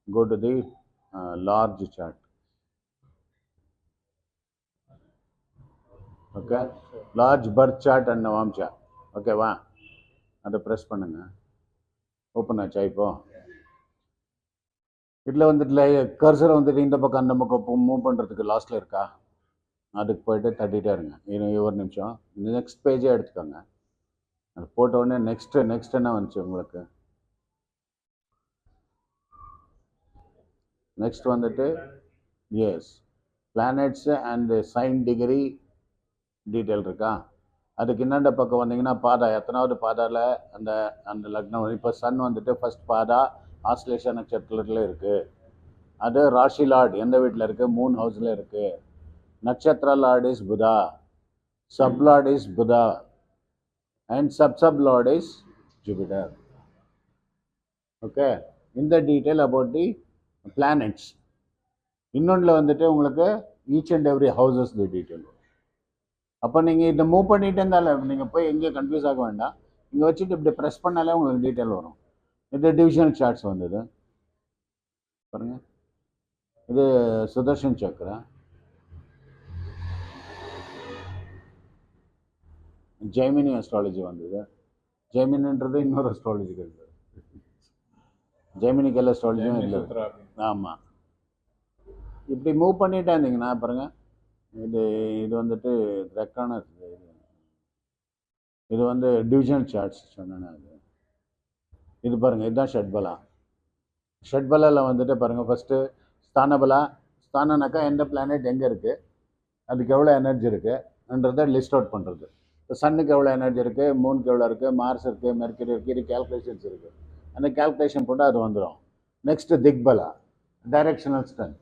go to the large chart. Okay, large birth chart and navamsa. ஓகேவா, அதை ப்ரெஸ் பண்ணுங்க. ஓப்பன் ஆச்சா? இப்போ இதில் வந்துட்டு கர்சரை வந்துட்டு இந்த பக்கம் அந்த பக்கம் மூவ் பண்ணுறதுக்கு லாஸ்ட்டில் இருக்கா, அதுக்கு போயிட்டு தட்டிகிட்டே இருங்க. ஒரு நிமிஷம். நெக்ஸ்ட் பேஜே எடுத்துக்கோங்க. அது போட்ட உடனே நெக்ஸ்ட் என்ன வந்துச்சு உங்களுக்கு? நெக்ஸ்ட் வந்துட்டு எஸ் planets and sign degree detail இருக்கா? அதுக்கு இன்னாண்ட பக்கம் வந்தீங்கன்னா பாதா, எத்தனாவது பாதாவில் அந்த அந்த லக்னம். இப்போ சன் வந்துட்டு ஃபர்ஸ்ட் பாதா ஆஸ்லேஷ நட்சத்திரத்தில் இருக்குது. அது ராஷி லார்ட் எந்த வீட்டில் இருக்குது? மூன் ஹவுஸில் இருக்குது. நட்சத்திர lord is Budha, sub lord is Budha and sub lord is Jupiter. Okay, இந்த டீட்டெயில் அபவுட் தி பிளானட்ஸ். இன்னொன்றில் வந்துட்டு உங்களுக்கு each and every houses the detail. அப்போ நீங்கள் இதை மூவ் பண்ணிகிட்டே இருந்தாலும் நீங்கள் போய் எங்கேயும் கன்ஃபியூஸ் ஆக வேண்டாம். இங்கே வச்சுட்டு இப்படி ப்ரெஸ் பண்ணாலே உங்களுக்கு டீட்டெயில் வரும். இது டிவிஷனல் சார்ட்ஸ் வந்தது பாருங்கள். இது சுதர்ஷன் சக்கரா, ஜெய்மினி அஸ்ட்ராலஜி வந்தது. ஜெய்மினின்றது இன்னொரு அஸ்ட்ராலஜிக்கல். ஜெய்மினிக்கல் அஸ்ட்ராலஜியும் இல்லை. ஆமாம், இப்படி மூவ் பண்ணிகிட்டே இருந்தீங்கன்னா பாருங்கள், இது வந்துட்டு ரெக்கான, இது வந்து டிவிஷனல் சார்ட்ஸ் சொன்னேன். இது பாருங்கள், இதுதான் ஷட்பலா. ஷட்பலாவில் வந்துட்டு பாருங்கள், ஃபஸ்ட்டு ஸ்தானபலா. ஸ்தானனாக்கா எந்த பிளானட் எங்கே இருக்குது, அதுக்கு எவ்வளோ எனர்ஜி இருக்குன்றதை லிஸ்ட் அவுட் பண்ணுறது. இப்போ சன்னுக்கு எவ்வளோ எனர்ஜி இருக்குது, மூனுக்கு எவ்வளோ இருக்குது, மார்ஸ் இருக்குது, மெர்க்குரி இருக்குது, இது கேல்குலேஷன்ஸ் இருக்குது. அந்த கேல்குலேஷன் போட்டு அது வந்துடும். Next dikbala, directional strength.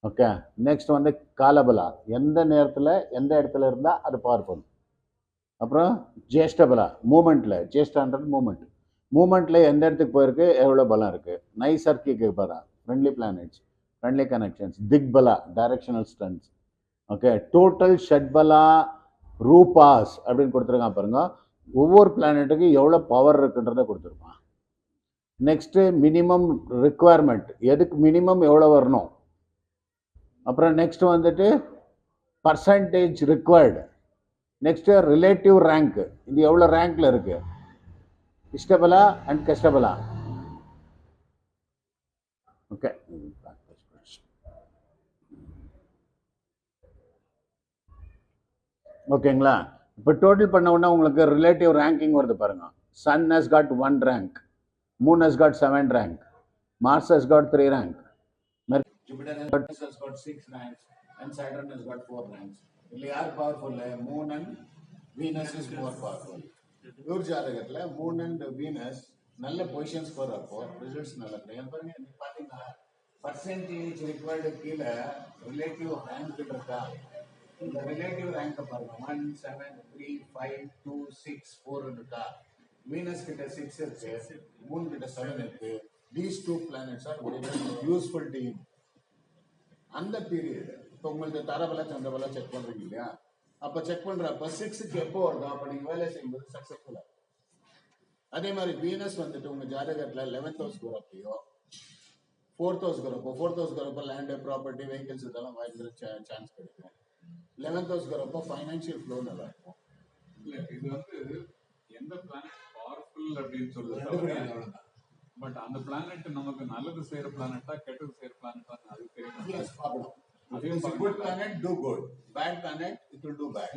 Okay, next வந்து காலபலா, எந்த நேரத்தில் எந்த இடத்துல இருந்தால் அது பவர்ஃபுல். அப்புறம் ஜேஷ்டபலா, மூமெண்ட்டில், ஜேஷ்டான்றது மூமெண்ட்டில் எந்த இடத்துக்கு போயிருக்கு, எவ்வளோ பலம் இருக்குது. Naisargik bala, friendly planets, friendly connections. Dikbala, directional strength. Okay, total shadbala ரூபாஸ் அப்படின்னு கொடுத்துருக்கான் பாருங்க. ஒவ்வொரு பிளானட்டுக்கு எவ்வளோ பவர் இருக்குன்றதை கொடுத்துருப்பான். நெக்ஸ்ட்டு மினிமம் ரிக்குவயர்மெண்ட், எதுக்கு மினிமம் எவ்வளோ வரணும். அப்புறம் நெக்ஸ்ட் வந்துட்டு percentage required. Next relative rank, இது எவ்வளோ ரேங்க்ல இருக்கு. இஷ்டபலா அண்ட் கஷ்டபலா. ஓகே, ஓகேங்களா. இப்போ டோட்டல் பண்ண உடனே உங்களுக்கு ரிலேட்டிவ் ரேங்கிங் வருது பாருங்க. Sun has got 1 rank, moon has got 7 rank, Mars has got 3 rank, Jupiter has got 6 ranks and Saturn has got 4 ranks. ಇಲ್ಲಿ ಯಾರು powerful? Moon and Venus is more powerful. ಇವ್ರ ಜಾತಕத்தில் மூன் அண்ட் வீனஸ் நல்ல பொசிஷன்ஸ் போகிறப்போ ரிசல்ட்ஸ் நல்லா கிடைக்கும். பாருங்க, பார்த்தீங்கன்னா பர்சன்டேஜ் ரிக்வயர்டு கீழே ரிலேட்டிவ் ரேங்க் இருக்கா? இந்த ரிலேட்டிவ் ரேங்க் பாருங்க 1 7 3 5 2 6 4 இருக்கா? வீனஸ் கிட்ட 6 இருக்கு, மூன் கிட்ட 7 இருக்கு. These two planets are very useful to you. அந்த பீரியட் இப்போ உங்களுக்கு தரபல சந்திரபல செக் பண்றீங்க இல்லையா? அப்ப செக் பண்றப்ப 6க்கு எப்போ வருதோ அப்ப நீங்க வேலை செய்யும்போது சக்சஸ்ஃபுல்லா. அதே மாதிரி வீனஸ் வந்துட்டு உங்க ஜாதகத்துல 11th ஹவுஸ் வரப்பையோ 4th ஹவுஸ் வரப்போ 4th ஹவுஸ் வரப்போ லேண்ட் ப்ராப்பர்ட்டி வெஹிக்கிள்ஸ் இதெல்லாம் வாங்கிக்கிற சான்ஸ் கிடைக்கும். 11th ஹவுஸ் வரப்போ ஃபைனான்சியல் ஃப்ளோ நல்லா இருக்கும். இல்ல இது வந்து எந்த பிளானட் பவர்ஃபுல் அப்படின்னு சொல்லுது, பட் அந்த பிளானட் நமக்கு நல்லது செய்யற பிளானட்டா கெட்டது செய்யற பிளானட்டா அது தெரியும். If a good planet do good, bad planet it will do bad.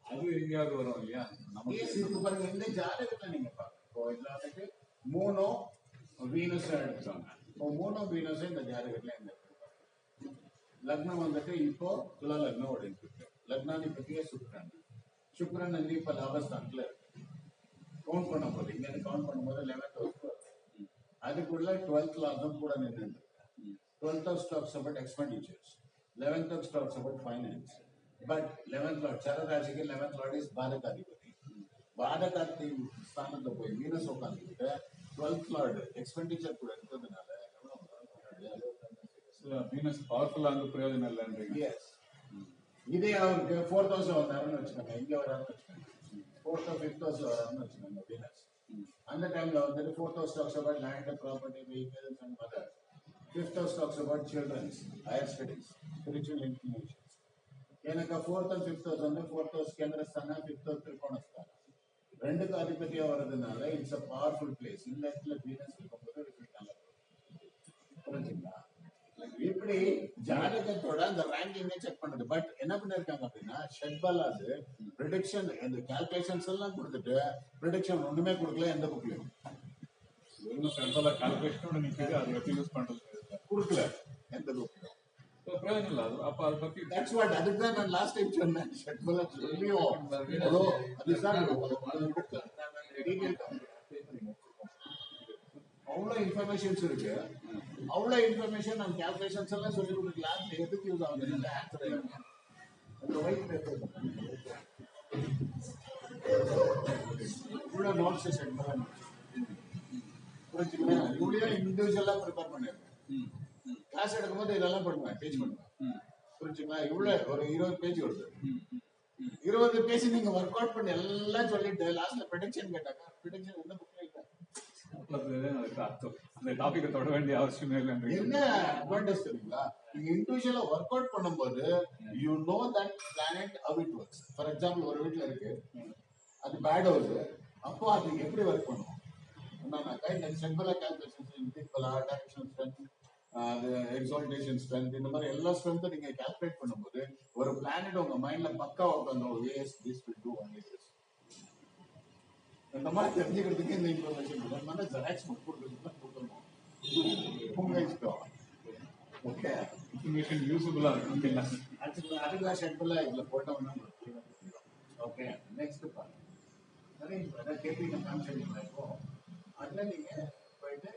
அது எங்கேயாவது வரும் இல்லையா நமக்கு? Yes, இப்போ பாருங்க இந்த ஜாதகத்தை நீங்க பாருங்க. இப்போ இதுல வந்துட்டு மூணோ வீனஸ் எடுத்துக்காங்க. இப்போ மூணோ வீனஸ் இந்த ஜாதகத்துல என்ன லக்னம் வந்துட்டு இப்போ துலா லக்னம் ஓடிட்டு இருக்கு. லக்னாதிபதியே சுக்கிரன் வந்து இப்ப லாபஸ்தானத்துல இருக்கு. கவுண்ட் பண்ண போது இங்க கவுண்ட் பண்ணும்போது 11th ஹவுஸ் அதுக்குள்ள 12th லாபம் கூட நின்று 12th house talks about expenditures. 11th house talks about finance. But 11th lord, Chararashiki 11th lord is Bhadakadipati. Bhadakadipati ஸ்தானத்துல போய் வீனஸ் உட்காந்துக்கிட்டு 12th lord எக்ஸ்பெண்டிச்சர் கூட இருக்கிறதுனால வீனஸ் பவர்ஃபுல்லா அந்த பிரயோஜனம் இல்லைன்றீங்க. எஸ் இதே அவருக்கு 4th house வராருன்னு வச்சுக்கோங்க, இங்க வராருன்னு வச்சுக்கோங்க, 4th or 5th house வராருன்னு வச்சுக்கோங்க வீனஸ். அந்த டைம்ல வந்துட்டு 4th house talks about land, property, vehicles and other. 5th house talks about children's higher studies, spiritual inclinations. எனக்கு 4th and 5th house வந்து 4th house கேந்திரஸ்தானா, 5th house திரிகோணஸ்தானா ரெண்டுக்கு அதிபதியா வர்றதுனால இட்ஸ் a powerful place. இந்த இடத்துல வீனஸ் இருக்கும்போது ரிசல்ட் நல்லா புரிஞ்சுங்களா? இப்படி ஜாதகத்தோட அந்த ரேங்கிங்கை செக் பண்ணுது. பட் என்ன பண்ணிருக்காங்க அப்படின்னா ஷெட்பலாது ப்ரிடிக்ஷன் இந்த கால்குலேஷன்ஸ் எல்லாம் கொடுத்துட்டு ப்ரிடிக்ஷன் ஒண்ணுமே கொடுக்கல எந்த புக்லயும். கால்குலேஷனோட நிக்குது, அதை வச்சு யூஸ் பண்றது கொடுக்கல எந்த புக்லயும். பிரயோஜனம் இல்லை. அப்ப அதை பத்தி தட்ஸ் வாட் அதுதான் நான் லாஸ்ட் டைம் சொன்னேன். ஷெட்பலா சொல்லியும் அதுதான் அவ்வளோ இன்ஃபர்மேஷன்ஸ் இருக்கு. அவ்வளோ இன்ஃபர்மேஷன் நம்ம கால்குலேஷன்ஸ் எல்லாம் சொல்லி கொடுக்கலாம். எதுக்கு யூஸ் ஆகுது? இந்த ஆன்சர் அந்த ஒயிட் இவ்வளோ நோட்ஸ் செட் பண்ண புரிஞ்சுக்கலாம். இவ்வளோ இண்டிவிஜுவலாக ப்ரிப்பேர் பண்ணிருக்கேன். கிளாஸ் எடுக்கும்போது இதெல்லாம் பண்ணுவேன், டீச் பண்ணுவேன். புரிஞ்சுங்களா? இவ்வளோ ஒரு 20 பேஜ் வருது. 20 பேஜ் நீங்க ஒர்க் அவுட் பண்ணி எல்லாம் சொல்லிட்டு லாஸ்ட்ல ப்ரெடிக்ஷன் கேட்டாங்க. ப்ரெடிக்ஷன் எந்த புக்ல இல்லை. அந்த டாபிக்கை தொட வேண்டிய அவசியமே இல்லை. என்ன அட்வான்டேஜ் தெரியுங்களா? நீங்க இண்டிவிஜுவலா ஒர்க் அவுட் பண்ணும்போது you know that planet how it works. For example ஒரு வீட்டுல இருக்கு, அது பேட் ஹவுஸ், அப்போ அது எப்படி ஒர்க் பண்ணும் என்னன்னாக்கா இந்த செம்பலா கால்குலேஷன் டைரக்ஷன் ஸ்ட்ரென்த், அது எக்ஸால்டேஷன் ஸ்ட்ரென்த், இந்த மாதிரி எல்லா ஸ்ட்ரென்த்தும் நீங்க கால்குலேட் பண்ணும்போது ஒரு பிளானட் உங்க மைண்ட்ல பக்கா உட்காந்து as this will do one years இந்த மாதிரி தெரிஞ்சுக்கிறதுக்கு இந்த இன்ஃபர்மேஷன் வந்து ஜெராக்ஸ் புக் கொடுக்கணும். உங்க இஷ்டம். ஓகே, இன்ஃபர்மேஷன் யூஸ்ஃபுல்லா இருக்கும். அதுக்கு ஷெட்யூலா இதுல போட்டோம்னா ஓகே. நெக்ஸ்ட் பாருங்க, நிறைய கேபி காமிச்சிருக்கீங்களா? இப்போ அதுல நீங்க போயிட்டு